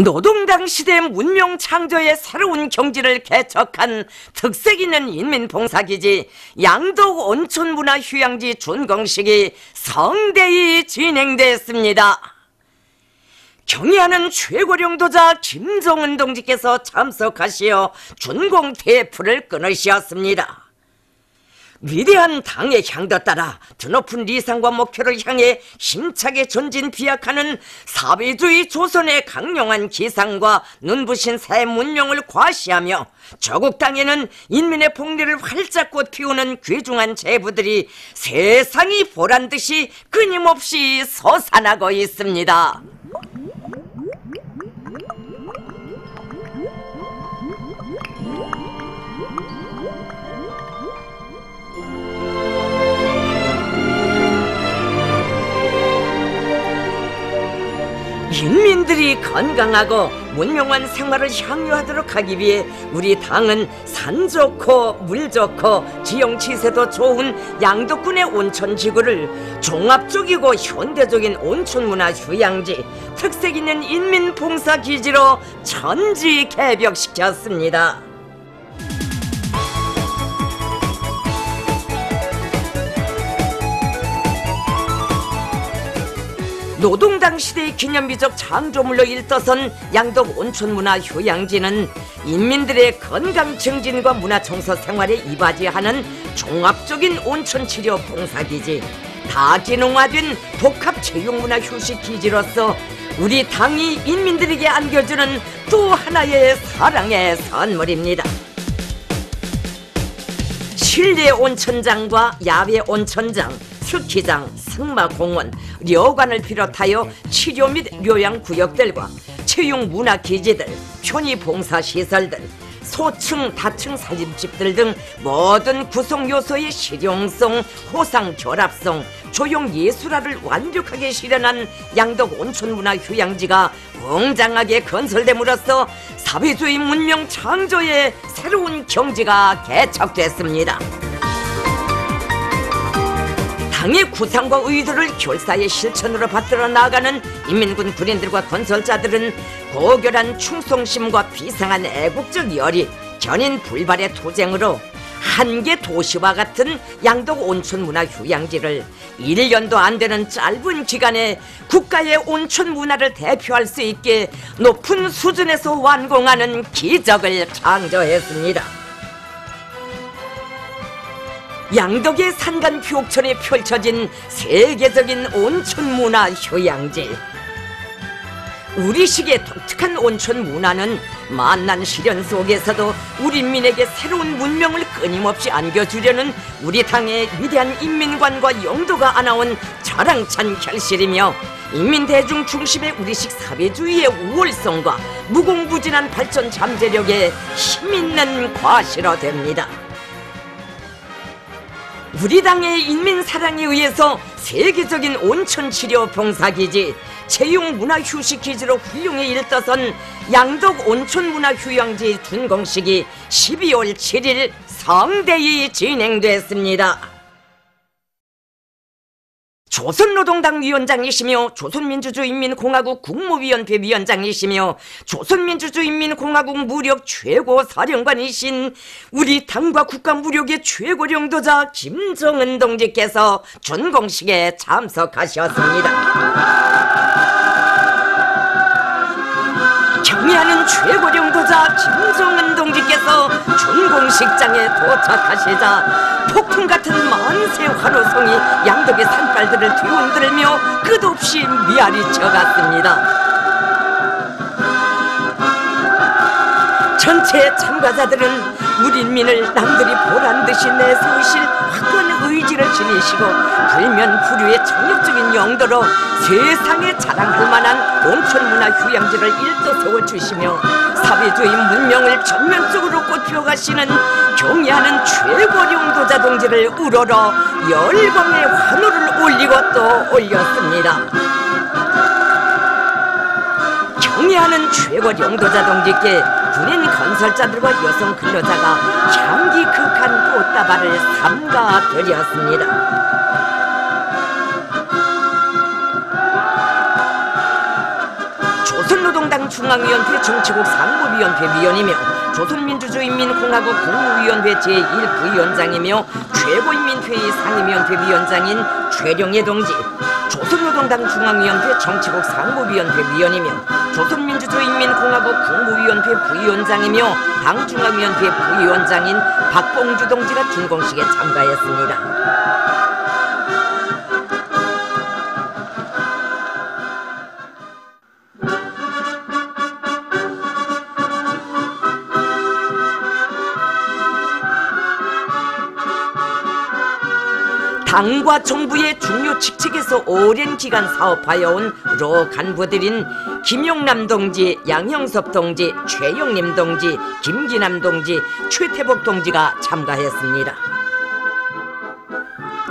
노동당 시대 문명 창조의 새로운 경지를 개척한 특색 있는 인민봉사기지 양덕 온천문화휴양지 준공식이 성대히 진행됐습니다. 경의하는 최고령도자 김정은 동지께서 참석하시어 준공 대프를 끊으셨습니다. 위대한 당의 향도 따라 드높은 리상과 목표를 향해 힘차게 전진 비약하는 사회주의 조선의 강력한 기상과 눈부신 새 문명을 과시하며 조국 땅에는 인민의 복리를 활짝 꽃피우는 귀중한 제부들이 세상이 보란듯이 끊임없이 솟아나고 있습니다. 인민들이 건강하고 문명한 생활을 향유하도록 하기 위해 우리 당은 산 좋고 물 좋고 지형치세도 좋은 양덕군의 온천지구를 종합적이고 현대적인 온천문화 휴양지, 특색 있는 인민봉사기지로 전지 개벽시켰습니다. 노동당 시대의 기념비적 창조물로 일떠선 양덕 온천문화휴양지는 인민들의 건강 증진과 문화청소 생활에 이바지하는 종합적인 온천치료 봉사기지, 다기능화된 복합체육문화휴식기지로서 우리 당이 인민들에게 안겨주는 또 하나의 사랑의 선물입니다. 실내 온천장과 야외 온천장, 스키장, 승마공원, 료관을 비롯하여 치료 및 요양구역들과 체육문화기지들, 편의봉사시설들, 소층, 다층 살림집들 등 모든 구성요소의 실용성, 호상결합성, 조형예술화를 완벽하게 실현한 양덕 온천문화휴양지가 웅장하게 건설됨으로써 사회주의 문명 창조의 새로운 경지가 개척됐습니다. 당의 구상과 의도를 결사의 실천으로 받들어 나아가는 인민군 군인들과 건설자들은 고결한 충성심과 비상한 애국적 열의, 견인 불발의 투쟁으로 한계 도시와 같은 양덕 온천문화휴양지를 1년도 안 되는 짧은 기간에 국가의 온천 문화를 대표할 수 있게 높은 수준에서 완공하는 기적을 창조했습니다. 양덕의 산간 표옥천에 펼쳐진 세계적인 온천문화 휴양지. 우리식의 독특한 온천 문화는 만난 시련 속에서도 우리 민에게 새로운 문명을 끊임없이 안겨주려는 우리 당의 위대한 인민관과 영도가 안아온 자랑찬 결실이며 인민대중 중심의 우리식 사회주의의 우월성과 무궁무진한 발전 잠재력에 힘있는 과시로 됩니다. 우리 당의 인민사랑에 의해서 세계적인 온천치료 봉사기지, 체육문화휴식기지로 훌륭히 일떠선 양덕 온천문화휴양지 준공식이 12월 7일 성대히 진행됐습니다. 조선노동당 위원장이시며 조선민주주의인민공화국 국무위원회 위원장이시며 조선민주주의인민공화국 무력 최고사령관이신 우리 당과 국가 무력의 최고령도자 김정은 동지께서 준공식에 참석하셨습니다. 경의하는 최고령도자 김정은 동지께서 준공식장에 도착하시자 폭풍 같은 만세 환호성이 양덕의 산발들을 뒤흔들며 끝없이 미아리쳐갔습니다. 전체 참가자들은 우리 인민을 남들이 보란듯이 내세우실 확고한 의지를 지니시고 불면불유의 정력적인 영도로 세상에 자랑할 만한 온천문화 휴양지를 일떠세워 주시며 사회주의 문명을 전면적으로 꽃피워가시는 경의하는 최고령도자 동지를 우러러 열광의 환호를 올리고 또 올렸습니다. 경의하는 최고령도자 동지께 군인 건설자들과 여성 근로자가 향기 극한 꽃다발을 삼가 드렸습니다. 조선 조선노동당 중앙위원회 정치국 상무위원회 위원이며 조선민주주의인민공화국 국무위원회 제1부위원장이며 최고인민회의 상임위원회 위원장인 최룡해 동지, 조선노동당 중앙위원회 정치국 상무위원회 위원이며 조선민주주의인민공화국 국무위원회 부위원장이며 당중앙위원회 부위원장인 박봉주 동지가 준공식에 참가했습니다. 당과 정부의 중요 직책에서 오랜 기간 사업하여 온 로 간부들인 김용남 동지, 양형섭 동지, 최영림 동지, 김기남 동지, 최태복 동지가 참가했습니다.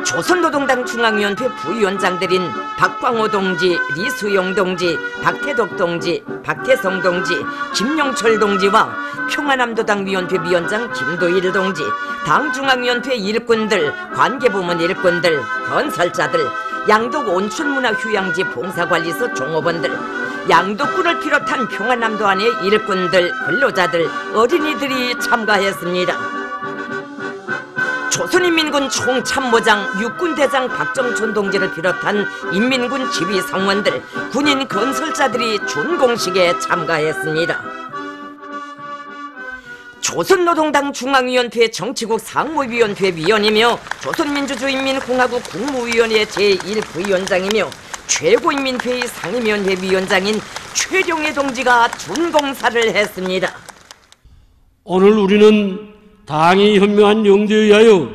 조선노동당 중앙위원회 부위원장들인 박광호 동지, 리수용 동지, 박태덕 동지, 박태성 동지, 김영철 동지와 평안남도당 위원회 위원장 김도일 동지, 당중앙위원회 일꾼들, 관계부문 일꾼들, 건설자들, 양독 온천문화휴양지 봉사관리소 종업원들, 양독군을 비롯한 평안남도 안의 일꾼들, 근로자들, 어린이들이 참가했습니다. 조선인민군 총참모장 육군대장 박정촌 동지를 비롯한 인민군 지휘상원들, 군인 건설자들이 준공식에 참가했습니다. 조선노동당 중앙위원회 정치국 상무위원회 위원이며 조선민주주의인민공화국 국무위원회 제1부위원장이며 최고인민회의 상임위원회 위원장인 최룡해 동지가 준공사를 했습니다. 오늘 우리는 당이 현명한 용도에 의하여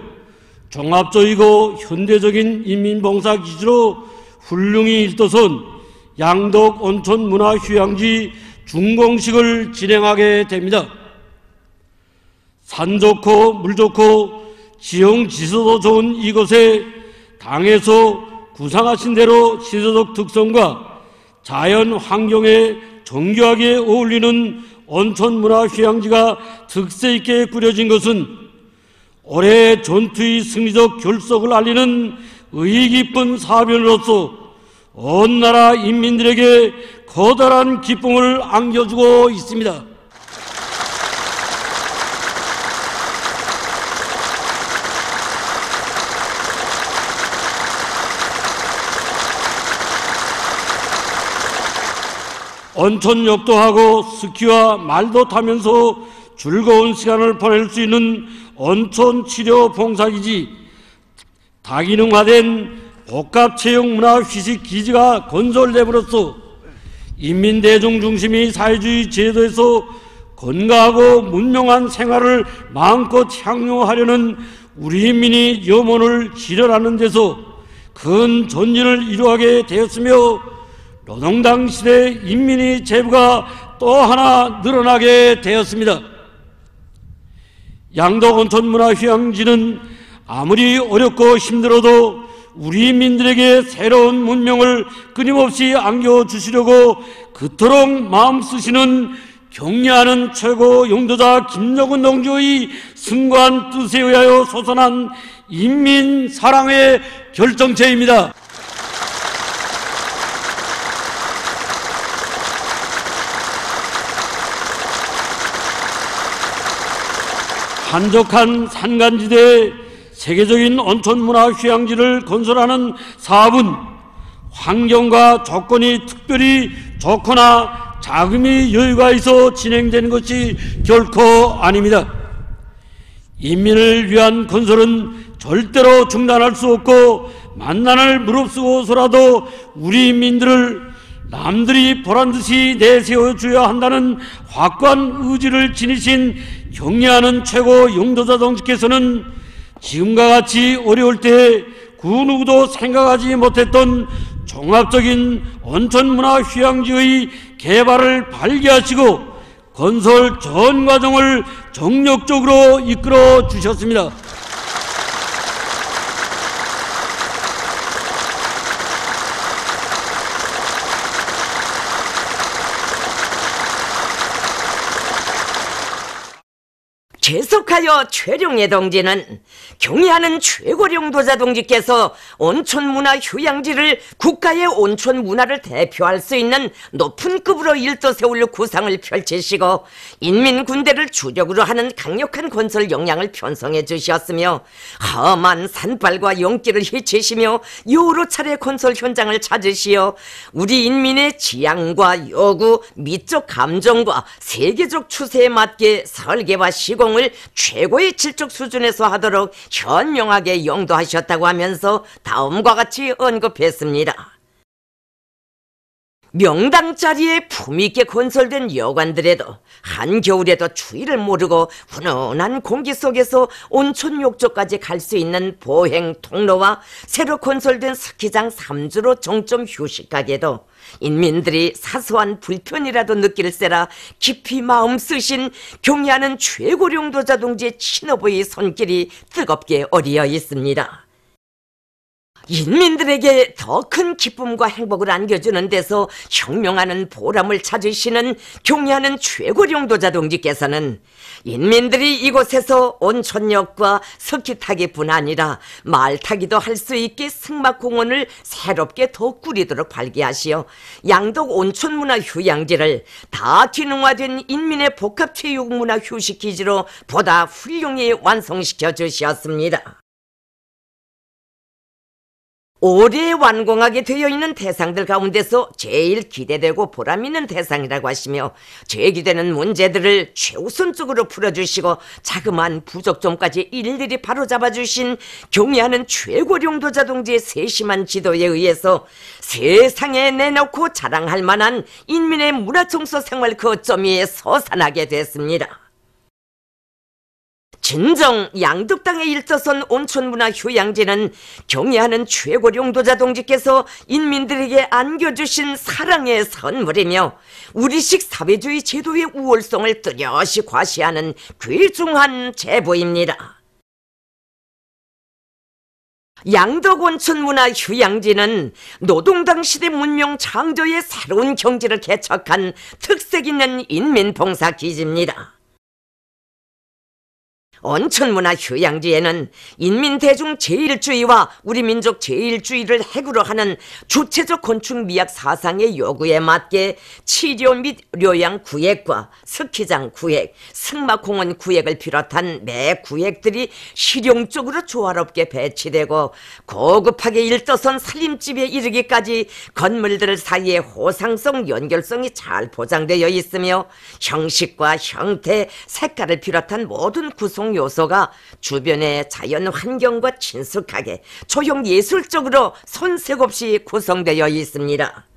종합적이고 현대적인 인민봉사기지로 훌륭히 일도선 양덕 온천문화휴양지 준공식을 진행하게 됩니다. 산 좋고 물 좋고 지형 지서도 좋은 이곳에 당에서 구상하신 대로 시대적 특성과 자연 환경에 정교하게 어울리는 온천문화휴양지가 특색 있게 꾸려진 것은 올해 전투의 승리적 결석을 알리는 의의 깊은 사변으로서 온 나라 인민들에게 커다란 기쁨을 안겨주고 있습니다. 온천 욕도하고 스키와 말도 타면서 즐거운 시간을 보낼 수 있는 온천 치료 봉사기지, 다기능화된 복합체육문화휴식기지가 건설됨으로써 인민대중 중심의 사회주의 제도에서 건강하고 문명한 생활을 마음껏 향유하려는 우리 인민이 염원을 실현하는 데서 큰 전진을 이루하게 되었으며 노동당 시대 인민의 재부가 또 하나 늘어나게 되었습니다. 양덕 온천문화휴양지는 아무리 어렵고 힘들어도 우리 인민들에게 새로운 문명을 끊임없이 안겨주시려고 그토록 마음 쓰시는 격려하는 최고 용도자 김정은 동지의 승관 뜻에 의하여 솟아난 인민 사랑의 결정체입니다. 한적한 산간지대에 세계적인 온천문화휴양지를 건설하는 사업은 환경과 조건이 특별히 좋거나 자금이 여유가 있어 진행되는 것이 결코 아닙니다. 인민을 위한 건설은 절대로 중단할 수 없고 만난을 무릅쓰고서라도 우리 인민들을 남들이 보란듯이 내세워줘야 한다는 확고한 의지를 지니신 격려하는 최고 용도자 동지께서는 지금과 같이 어려울 때 그 누구도 생각하지 못했던 종합적인 온천문화휴양지의 개발을 발기하시고 건설 전 과정을 정력적으로 이끌어 주셨습니다. 계속하여 최룡해 동지는 경의하는 최고령 도자 동지께서 온천 문화 휴양지를 국가의 온천 문화를 대표할 수 있는 높은 급으로 일도 세울 구상을 펼치시고 인민군대를 주력으로 하는 강력한 건설 역량을 편성해 주셨으며 험한 산발과 용길을 헤치시며 여러 차례 건설 현장을 찾으시어 우리 인민의 지향과 요구, 미적 감정과 세계적 추세에 맞게 설계와 시공을 최고의 질적 수준에서 하도록 현명하게 영도하셨다고 하면서 다음과 같이 언급했습니다. 명당 자리에 품있게 건설된 여관들에도 한겨울에도 추위를 모르고 훈훈한 공기 속에서 온천 욕조까지 갈 수 있는 보행 통로와 새로 건설된 스키장 3주로 정점 휴식하게도 인민들이 사소한 불편이라도 느낄세라 깊이 마음 쓰신 경의하는 최고령 도자 동지의 친어부의 손길이 뜨겁게 어리어 있습니다. 인민들에게 더 큰 기쁨과 행복을 안겨주는 데서 혁명하는 보람을 찾으시는 경의하는 최고령 도자 동지께서는 인민들이 이곳에서 온천역과 스키타기뿐 아니라 말타기도 할 수 있게 승막공원을 새롭게 더 꾸리도록 발기하시어 양덕 온천문화 휴양지를 다 기능화된 인민의 복합체육문화 휴식기지로 보다 훌륭히 완성시켜 주셨습니다. 올해 완공하게 되어 있는 대상들 가운데서 제일 기대되고 보람있는 대상이라고 하시며 제기되는 문제들을 최우선적으로 풀어주시고 자그마한 부족점까지 일일이 바로잡아주신 경의하는 최고령 도자 동지의 세심한 지도에 의해서 세상에 내놓고 자랑할 만한 인민의 문화청소 생활 거점이 솟아나게 됐습니다. 진정 양덕당에 일터선 온천문화 휴양지는 경의하는 최고령 도자 동지께서 인민들에게 안겨주신 사랑의 선물이며 우리식 사회주의 제도의 우월성을 뚜렷이 과시하는 귀중한 제보입니다. 양덕 온천문화 휴양지는 노동당 시대 문명 창조의 새로운 경지를 개척한 특색 있는 인민봉사기지입니다. 온천문화 휴양지에는 인민대중 제일주의와 우리 민족 제일주의를 핵으로 하는 주체적 건축미학 사상의 요구에 맞게 치료 및 료양 구획과 스키장 구획, 승마공원 구획을 비롯한 매 구획들이 실용적으로 조화롭게 배치되고 고급하게 일떠선 살림집에 이르기까지 건물들 사이에 호상성, 연결성이 잘 보장되어 있으며 형식과 형태, 색깔을 비롯한 모든 구성 요소가 주변의 자연 환경과 친숙하게 조형 예술적으로 손색 없이 구성되어 있습니다.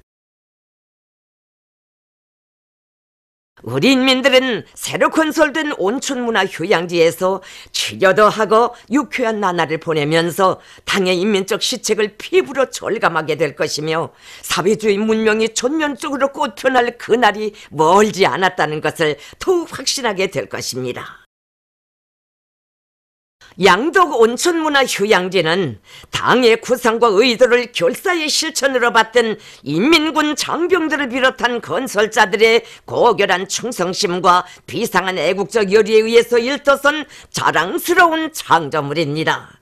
우리 인민들은 새로 건설된 온천문화 휴양지에서 치료도 하고 유쾌한 나날을 보내면서 당의 인민적 시책을 피부로 절감하게 될 것이며 사회주의 문명이 전면적으로 꽃펴날 그날이 멀지 않았다는 것을 더욱 확신하게 될 것입니다. 양덕 온천문화 휴양지는 당의 구상과 의도를 결사의 실천으로 받던 인민군 장병들을 비롯한 건설자들의 고결한 충성심과 비상한 애국적 열의에 의해서 일떠선 자랑스러운 창조물입니다.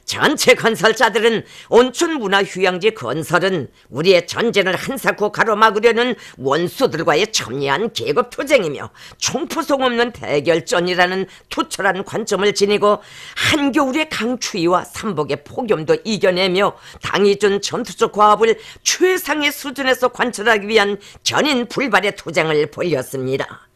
전체 건설자들은 온천문화휴양지 건설은 우리의 전쟁을 한사코 가로막으려는 원수들과의 첨예한 계급투쟁이며 총포성 없는 대결전이라는 투철한 관점을 지니고 한겨울의 강추위와 삼복의 폭염도 이겨내며 당이 준 전투적 과업을 최상의 수준에서 관철하기 위한 견인 불발의 투쟁을 벌였습니다.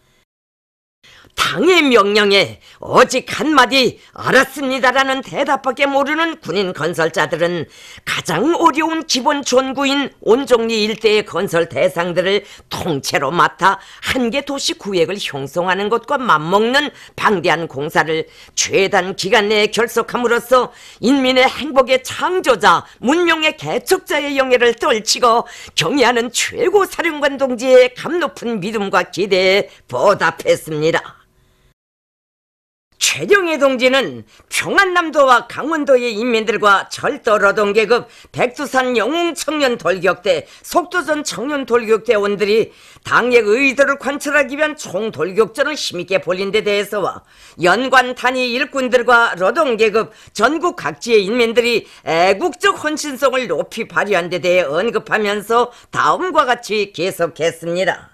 당의 명령에 오직 한마디 알았습니다라는 대답밖에 모르는 군인 건설자들은 가장 어려운 기본 전구인 온종리 일대의 건설 대상들을 통째로 맡아 한개 도시 구획을 형성하는 것과 맞먹는 방대한 공사를 최단 기간 내에 결속함으로써 인민의 행복의 창조자, 문명의 개척자의 영예를 떨치고 경의하는 최고 사령관 동지의 감높은 믿음과 기대에 보답했습니다. 최정예 동지는 평안남도와 강원도의 인민들과 철도 노동계급, 백두산 영웅청년 돌격대, 속도전 청년 돌격대원들이 당의 의도를 관철하기 위한 총돌격전을 힘있게 벌인 데 대해서와 연관 단위 일꾼들과 노동계급, 전국 각지의 인민들이 애국적 헌신성을 높이 발휘한 데 대해 언급하면서 다음과 같이 계속했습니다.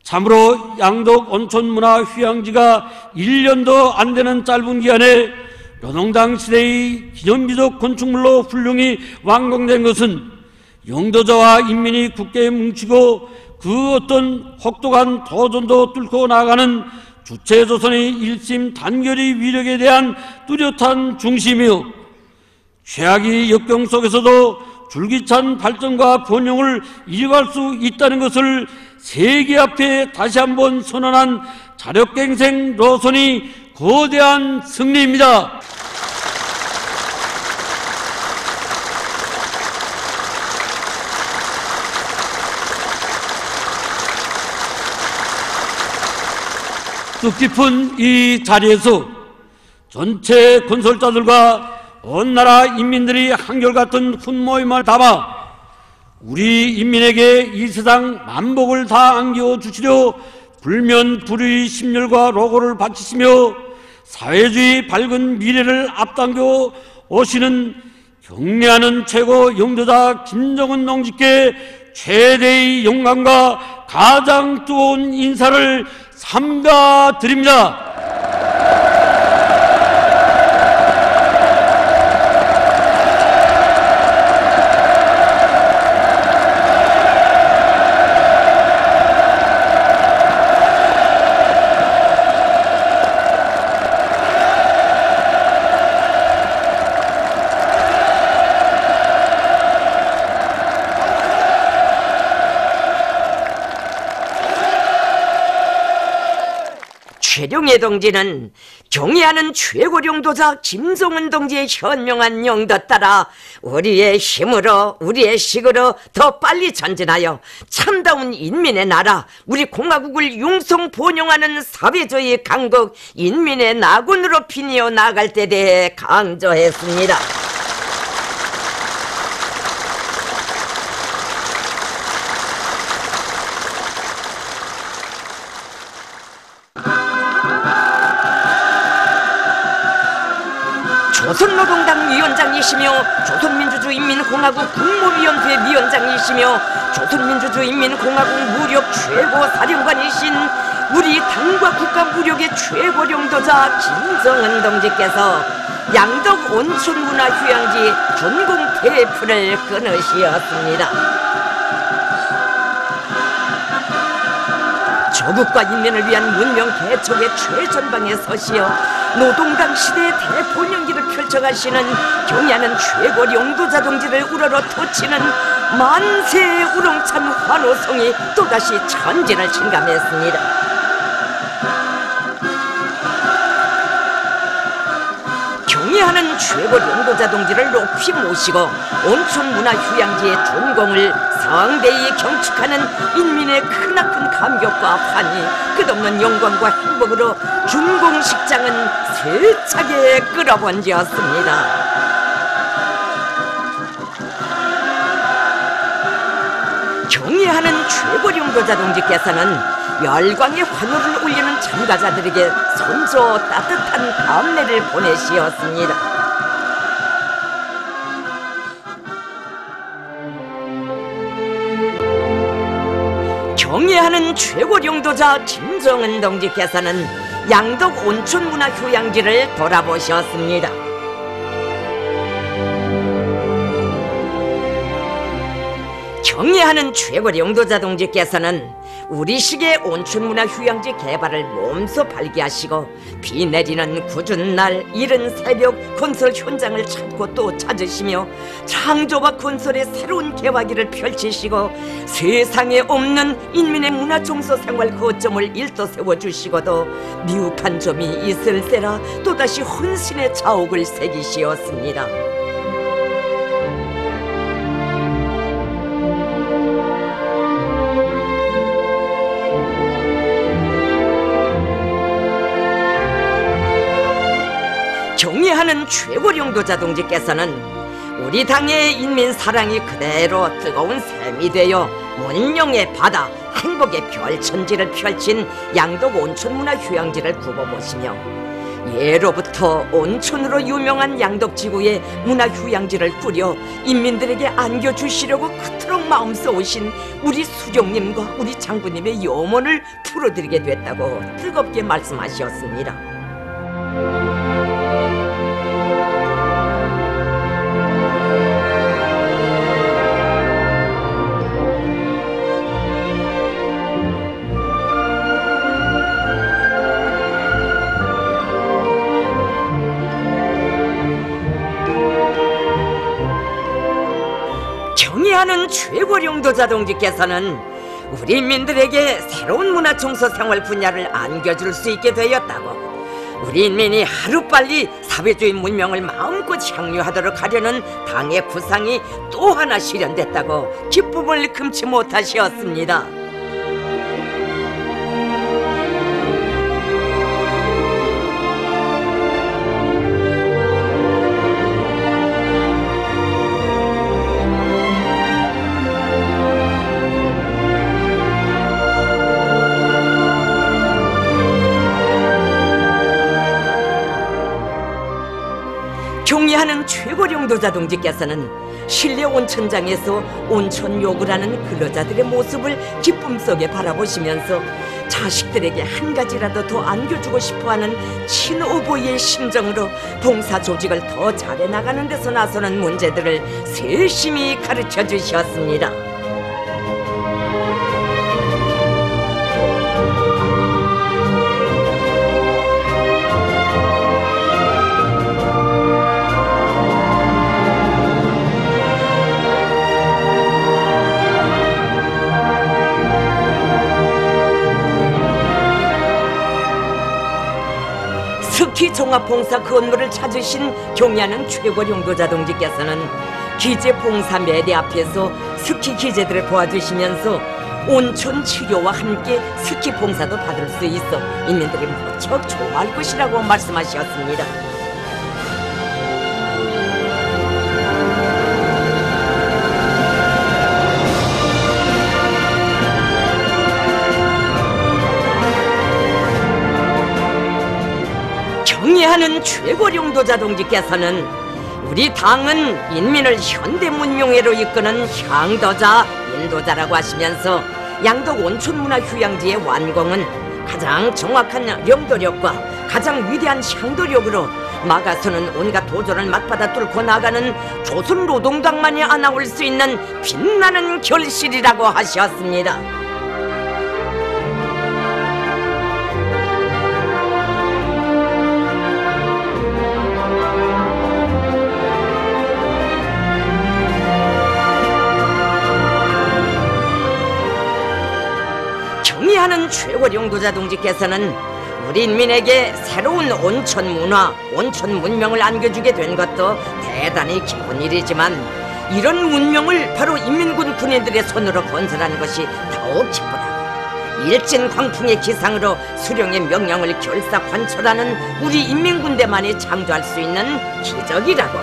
참으로 양덕 온천문화휴양지가 1년도 안 되는 짧은 기간에 노동당 시대의 기념비적 건축물로 훌륭히 완공된 것은 영도자와 인민이 굳게 뭉치고 그 어떤 혹독한 도전도 뚫고 나가는 주체조선의 일심 단결의 위력에 대한 뚜렷한 중심이요, 최악의 역경 속에서도 줄기찬 발전과 번영을 이어갈 수 있다는 것을 세계 앞에 다시 한번 선언한 자력갱생 노선이 거대한 승리입니다. 뜻깊은 이 자리에서 전체 건설자들과 온 나라 인민들이 한결같은 훈모임을 담아 우리 인민에게 이 세상 만복을 다 안겨주시려 불면불의 심혈과 노고를 바치시며 사회주의 밝은 미래를 앞당겨 오시는 경례하는 최고 영도자 김정은 동지께 최대의 영광과 가장 뜨거운 인사를 삼가 드립니다. 최룡해 동지는 경애하는 최고령도자 김정은 동지의 현명한 영도 따라 우리의 힘으로, 우리의 식으로 더 빨리 전진하여 참다운 인민의 나라, 우리 공화국을 융성 번영하는 사회주의 강국, 인민의 나군으로 피니어 나갈 때 대해 강조했습니다. 조선노동당 위원장이시며 조선민주주의인민공화국 국무위원회 위원장이시며 조선민주주의인민공화국 무력 최고사령관이신 우리 당과 국가 무력의 최고령도자 김정은 동지께서 양덕 온천문화휴양지 준공 테이프를 끊으시었습니다. 조국과 인민을 위한 문명 개척의 최전방에 서시어 노동당 시대의 대본영기를 펼쳐가시는 경애하는 최고 영도자 동지를 우러러 터치는 만세의 우렁찬 환호성이 또다시 천진을 침감했습니다. 경애하는 최고 영도자 동지를 높이 모시고 온천문화휴양지의 준공을 성대히 경축하는 인민의 크나큰 감격과 환희, 끝없는 영광과 행복으로 준공식장은 세차게 끌어번졌습니다. 경애하는 최고령도자 동지께서는 열광의 환호를 울리는 참가자들에게 선조 따뜻한 감례를 보내시었습니다. 경애하는 최고령도자 김정은 동지께서는 양덕 온천문화휴양지를 돌아보셨습니다. 경애하는 최고령도자 동지께서는 우리식의 온천문화휴양지 개발을 몸소 발기하시고 비 내리는 궂은 날 이른 새벽 건설 현장을 찾고 또 찾으시며 창조와 건설의 새로운 개화기를 펼치시고 세상에 없는 인민의 문화종소 생활 거점을 일도 세워주시고도 미흡한 점이 있을세라 또다시 헌신의 자옥을 새기시었습니다. 경애하는 최고령도자 동지께서는 우리 당의 인민 사랑이 그대로 뜨거운 샘이 되어 문명의 바다, 행복의 별천지를 펼친 양덕 온천문화휴양지를 굽어보시며 예로부터 온천으로 유명한 양덕지구에 문화휴양지를 꾸려 인민들에게 안겨주시려고 그토록 마음 써오신 우리 수령님과 우리 장군님의 염원을 풀어드리게 됐다고 뜨겁게 말씀하셨습니다. 경애하는 최고령도자 동지께서는 우리 인민들에게 새로운 문화청소 생활 분야를 안겨줄 수 있게 되었다고, 우리 인민이 하루빨리 사회주의 문명을 마음껏 향유하도록 하려는 당의 구상이 또 하나 실현됐다고 기쁨을 금치 못하시었습니다. 경애하는 최고령도자 동지께서는 실내 온천장에서 온천욕을 하는 근로자들의 모습을 기쁨 속에 바라보시면서 자식들에게 한 가지라도 더 안겨주고 싶어하는 친오보이의 심정으로 봉사 조직을 더 잘해나가는 데서 나서는 문제들을 세심히 가르쳐 주셨습니다. 스키 종합봉사 그 업무를 찾으신 경애하는 최고령도자 동지께서는 기재 봉사 매대 앞에서 스키 기재들을 도와주시면서 온천 치료와 함께 스키 봉사도 받을 수 있어 인민들이 무척 좋아할 것이라고 말씀하셨습니다. 경애하는 최고령도자 동지께서는 우리 당은 인민을 현대 문명회로 이끄는 향도자, 인도자라고 하시면서 양덕 온천문화휴양지의 완공은 가장 정확한 영도력과 가장 위대한 향도력으로 막아서는 온갖 도전을 맞받아 뚫고 나가는 조선노동당만이 안아올 수 있는 빛나는 결실이라고 하셨습니다. 경애하는 최고령도자 동지께서는 우리 인민에게 새로운 온천 문화, 온천 문명을 안겨주게 된 것도 대단히 기쁜 일이지만 이런 문명을 바로 인민군 군인들의 손으로 건설한 것이 더욱 기쁘다고, 일진 광풍의 기상으로 수령의 명령을 결사관철하는 우리 인민군대만이 창조할 수 있는 기적이라고,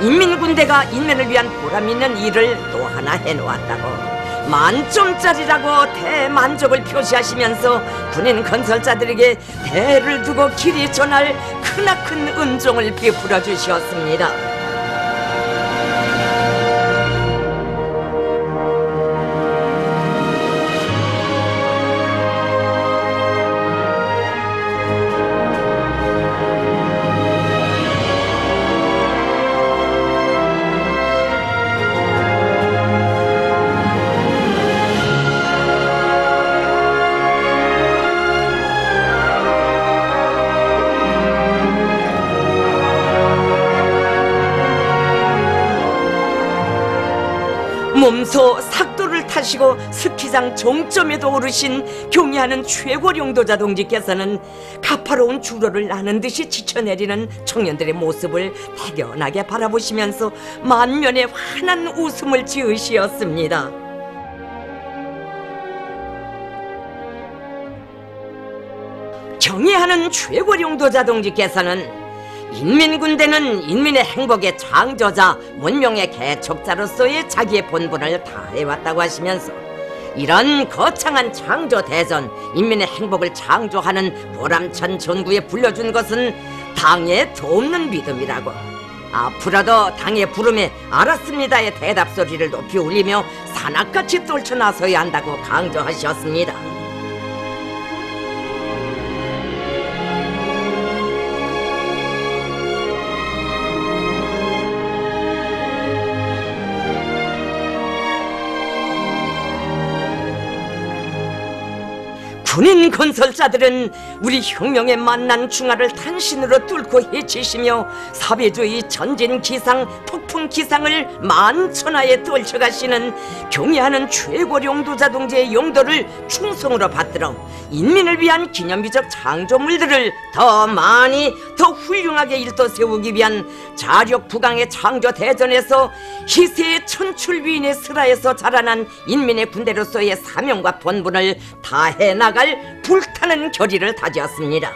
인민군대가 인민을 위한 보람 있는 일을 또 하나 해놓았다고 만점짜리라고 대만족을 표시하시면서 군인 건설자들에게 대를 두고 길이 전할 크나큰 은총을 베풀어 주셨습니다. 몸소 삭도를 타시고 스키장 종점에도 오르신 경애하는 최고령도자 동지께서는 가파로운 주로를 나는 듯이 지쳐내리는 청년들의 모습을 대견하게 바라보시면서 만면에 환한 웃음을 지으시었습니다. 경애하는 최고령도자 동지께서는 인민군대는 인민의 행복의 창조자, 문명의 개척자로서의 자기의 본분을 다해왔다고 하시면서 이런 거창한 창조대전, 인민의 행복을 창조하는 보람찬 전구에 불려준 것은 당의 돕는 믿음이라고, 앞으로도 당의 부름에 알았습니다의 대답 소리를 높이 울리며 산악같이 떨쳐나서야 한다고 강조하셨습니다. 군인 건설자들은 우리 혁명에 만난 중화를 탄신으로 뚫고 해치시며 사회주의 전진 기상, 폭풍 기상을 만천하에 떨쳐가시는 경애하는 최고 용도자 동지의 용도를 충성으로 받들어 인민을 위한 기념비적 창조물들을 더 많이, 더 훌륭하게 일떠 세우기 위한 자력 부강의 창조 대전에서 희세의 천출위인의 슬하에서 자라난 인민의 군대로서의 사명과 본분을 다해 나갈 불타는 결의를 다지었습니다.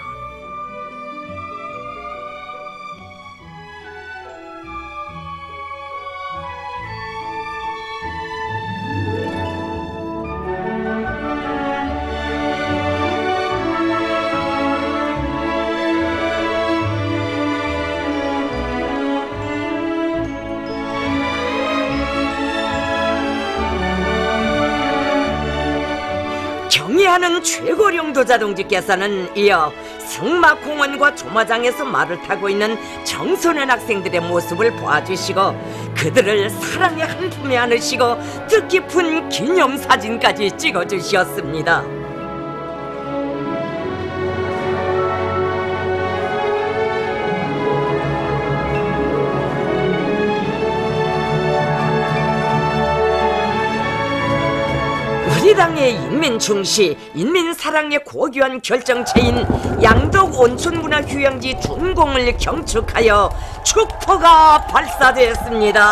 경의하는 최고 용도자 동지께서는 이어 승마공원과 조마장에서 말을 타고 있는 청소년 학생들의 모습을 보아주시고 그들을 사랑의 한 품에 안으시고 뜻깊은 기념사진까지 찍어주셨습니다. 우리 당의 인민중시, 인민사랑의 고귀한 결정체인 양덕 온천문화휴양지 준공을 경축하여 축포가 발사되었습니다.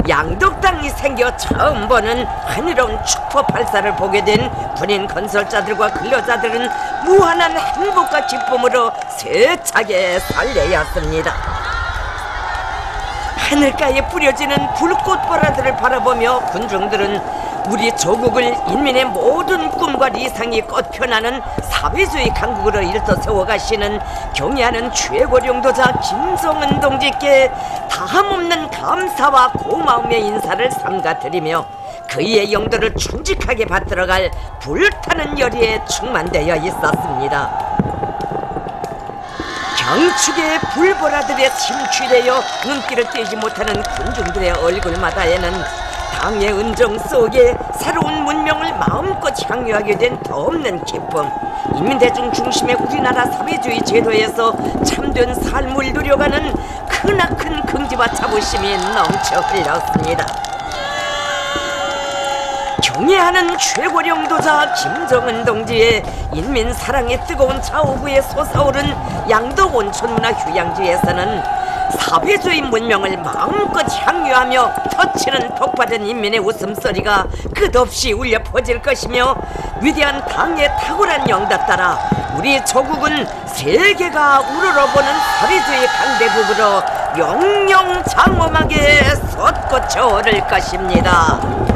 양덕당이 생겨 처음 보는 환희로운 축포 발사를 보게 된 군인 건설자들과 근로자들은 무한한 행복과 기쁨으로 세차게 설레었습니다. 하늘가에 뿌려지는 불꽃보라들을 바라보며 군중들은 우리 조국을 인민의 모든 꿈과理想이 꽃펴나는 사회주의 강국으로 일떠 세워가시는 경애하는 최고 용도자 김정은 동지께 다함없는 감사와 고마움의 인사를 삼가드리며 그의 영도를 충직하게 받들어갈 불타는 열의에 충만되어 있었습니다. 경축의 불보라들에 침취되어 눈길을 떼지 못하는 군중들의 얼굴마다에는 당의 은정 속에 새로운 문명을 마음껏 향유하게 된 더없는 기쁨, 인민대중 중심의 우리나라 사회주의 제도에서 참된 삶을 누려가는 크나큰 긍지와 자부심이 넘쳐 흘렀습니다. 경애하는 최고 용도자 김정은 동지의 인민 사랑의 뜨거운 자우부에 솟아오른 양덕 온천문화휴양지에서는 사회주의 문명을 마음껏 향유하며 터치는 복받은 인민의 웃음소리가 끝없이 울려 퍼질 것이며 위대한 당의 탁월한 영답 따라 우리 조국은 세계가 우러러보는 사회주의 강대국으로 영영장엄하게 솟구쳐 오를 것입니다.